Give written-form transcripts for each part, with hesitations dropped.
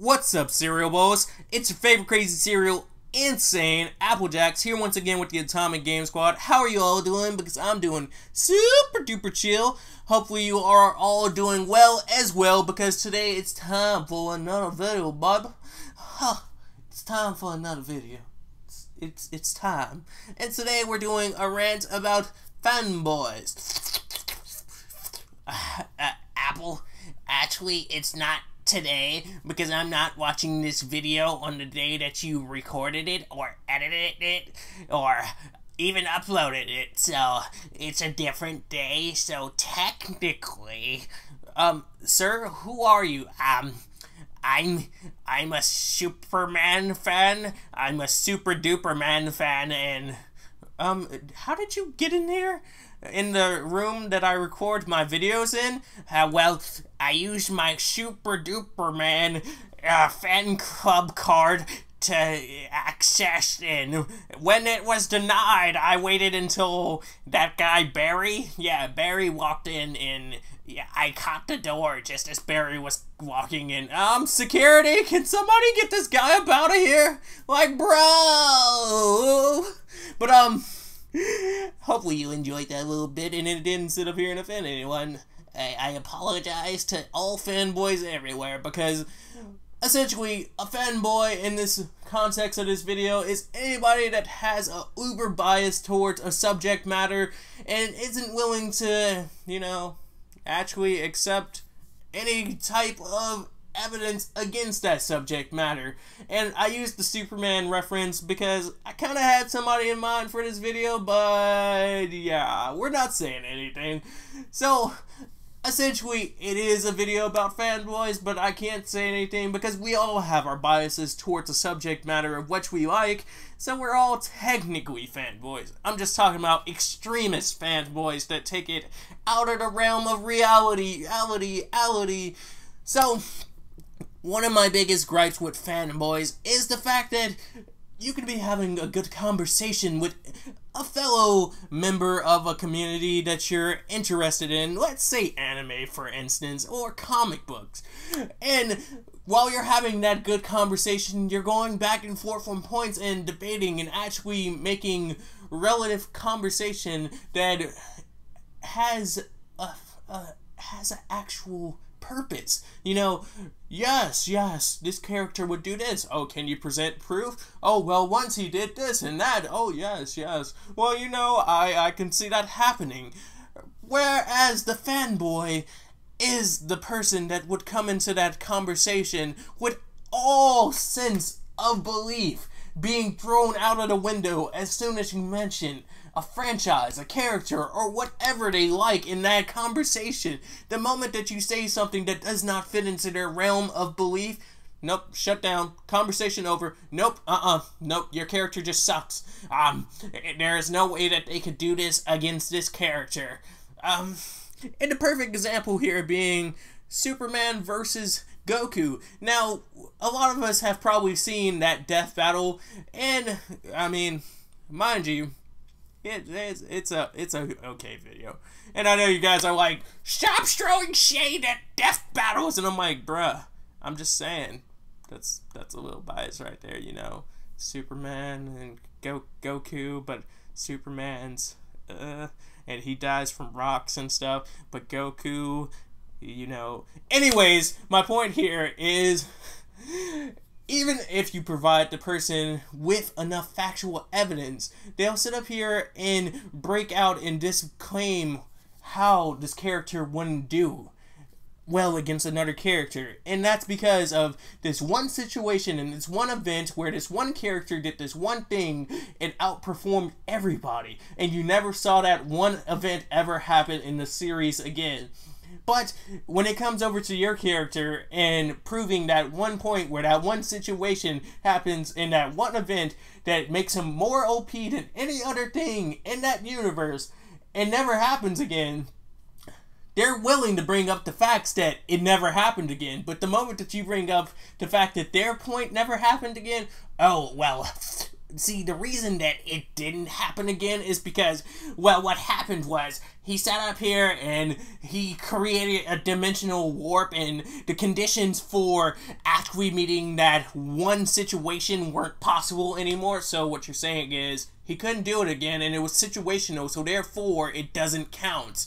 What's up, cereal bowls? It's your favorite crazy cereal, InsaneAppleJackz, here once again with the Atomic Game Squad. How are you all doing? Because I'm doing super duper chill. Hopefully you are all doing well as well, because today it's time for another video, Bob. It's time for another video. It's time. And today we're doing a rant about fanboys. Apple, actually, it's not today, because I'm not watching this video on the day that you recorded it or edited it or even uploaded it, so it's a different day. So technically, sir, who are you? I'm a Superman fan. I'm a super duper man fan. And how did you get in here? In the room that I record my videos in? Well, I used my super duper man fan club card to access, and when it was denied, I waited until that guy Barry, Barry walked in, and I caught the door just as Barry was walking in. Security, can somebody get this guy up out of here? Like, bro! But, hopefully you enjoyed that little bit and it didn't sit up here and offend anyone. I apologize to all fanboys everywhere, because essentially a fanboy in this context of this video is anybody that has a uber bias towards a subject matter and isn't willing to, actually accept any type of evidence against that subject matter. And I used the Superman reference because I kind of had somebody in mind for this video, but yeah, we're not saying anything. So essentially it is a video about fanboys, but I can't say anything because we all have our biases towards a subject matter of which we like, so we're all technically fanboys. I'm just talking about extremist fanboys that take it out of the realm of reality. So one of my biggest gripes with fanboys is the fact that you can be having a good conversation with a fellow member of a community that you're interested in, let's say anime for instance, or comic books, and while you're having that good conversation, you're going back and forth on points and debating and actually making relative conversation that has an actual purpose. Yes, this character would do this. Oh, can you present proof? Oh, well, once he did this and that. Oh, yes. Well, I can see that happening. Whereas the fanboy is the person that would come into that conversation with all sense of belief being thrown out of the window as soon as you mention a franchise, a character, or whatever they like in that conversation. The moment that you say something that does not fit into their realm of belief, nope, shut down, conversation over, nope, nope, your character just sucks. There is no way that they could do this against this character. And the perfect example here being Superman versus Goku. Now, a lot of us have probably seen that death battle, and, mind you, it's a okay video. And I know you guys are like, stop throwing shade at death battles, and I'm like, bruh, I'm just saying, that's a little bias right there, Superman and Goku, but Superman's, and he dies from rocks and stuff, but Goku, Anyways, my point here is, even if you provide the person with enough factual evidence, they'll sit up here and break out and disclaim how this character wouldn't do well against another character. And that's because of this one situation and this one event where this one character did this one thing and outperformed everybody. And you never saw that one event ever happen in the series again. But when it comes over to your character and proving that one point where that one situation happens in that one event that makes him more OP than any other thing in that universe and never happens again, they're willing to bring up the facts that it never happened again. But the moment that you bring up the fact that their point never happened again, oh, well, see, the reason that it didn't happen again is because, well, what happened was he sat up here and he created a dimensional warp, and the conditions for actually meeting that one situation weren't possible anymore. So what you're saying is he couldn't do it again, and it was situational, so therefore it doesn't count.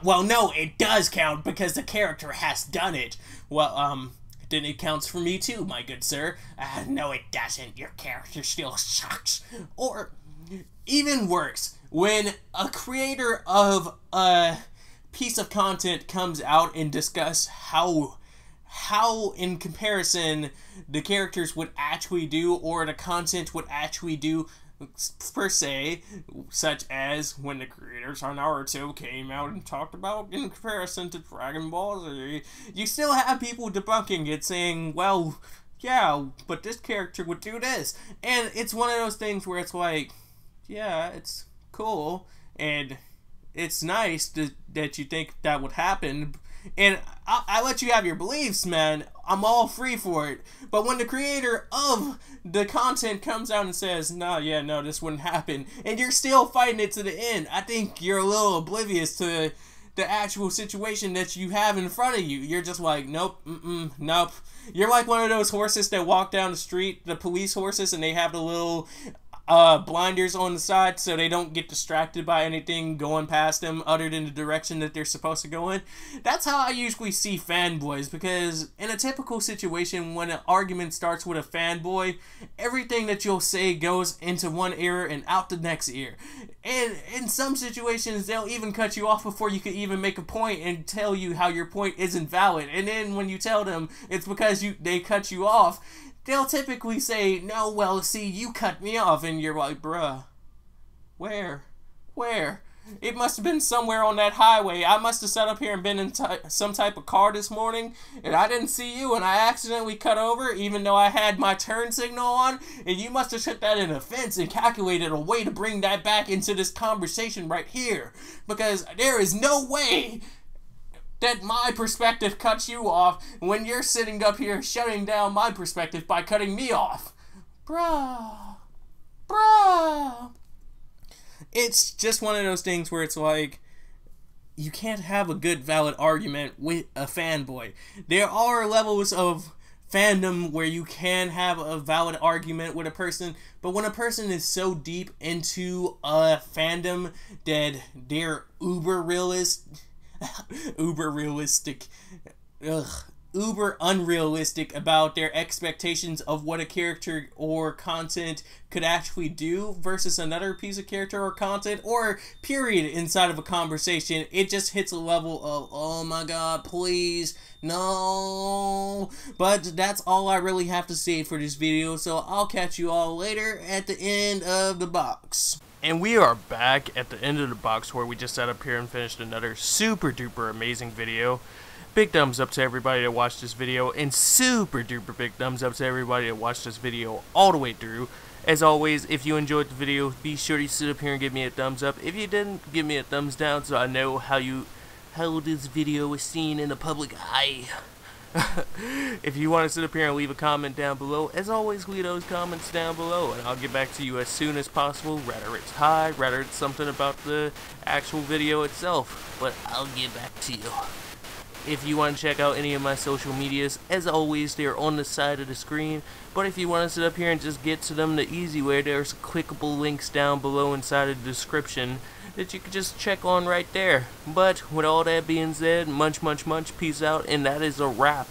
Well, no, it does count because the character has done it. Well, then it counts for me too, my good sir. No, it doesn't. Your character still sucks. Or, even worse, when a creator of a piece of content comes out and discuss how in comparison the characters would actually do, or the content would actually do, per se, such as when the creators on Naruto came out and talked about in comparison to Dragon Ball Z, you still have people debunking it, saying, well, yeah, but this character would do this. And it's one of those things where it's like, yeah, it's cool, and it's nice that you think that would happen, and I let you have your beliefs, man. I'm all free for it. But when the creator of the content comes out and says, no, this wouldn't happen, and you're still fighting it to the end, I think you're a little oblivious to the actual situation that you have in front of you. You're just like, nope, nope. You're like one of those horses that walk down the street, the police horses, and they have the little blinders on the side so they don't get distracted by anything going past them other than the direction that they're supposed to go in. That's how I usually see fanboys, because in a typical situation, when an argument starts with a fanboy, everything that you'll say goes into one ear and out the next ear. And in some situations, they'll even cut you off before you can even make a point and tell you how your point isn't valid. And then when you tell them it's because they cut you off, they'll typically say, no, well, see, you cut me off, and you're like, bruh, where? It must have been somewhere on that highway. I must have sat up here and been in some type of car this morning, and I didn't see you, and I accidentally cut over, even though I had my turn signal on, and you must have took that in offense and calculated a way to bring that back into this conversation right here, because there is no way that my perspective cuts you off when you're sitting up here shutting down my perspective by cutting me off. Bruh. It's just one of those things where it's like, you can't have a good valid argument with a fanboy. There are levels of fandom where you can have a valid argument with a person, but when a person is so deep into a fandom that they're uber unrealistic about their expectations of what a character or content could actually do versus another piece of character or content, or period, inside of a conversation, it just hits a level of, oh my god, please, no. But that's all I really have to say for this video, so I'll catch you all later at the end of the box. And we are back at the end of the box, where we just sat up here and finished another super duper amazing video. Big thumbs up to everybody that watched this video, and super duper big thumbs up to everybody that watched this video all the way through. As always, if you enjoyed the video, be sure to sit up here and give me a thumbs up. If you didn't, give me a thumbs down so I know how this video is seen in the public eye. If you want to sit up here and leave a comment down below, as always, leave those comments down below, and I'll get back to you as soon as possible. Rather it's high, rather it's something about the actual video itself, but I'll get back to you. If you want to check out any of my social medias, as always, they're on the side of the screen. But if you want to sit up here and just get to them the easy way, there's clickable links down below inside of the description that you can just check on right there. But with all that being said, much, peace out, and that is a wrap.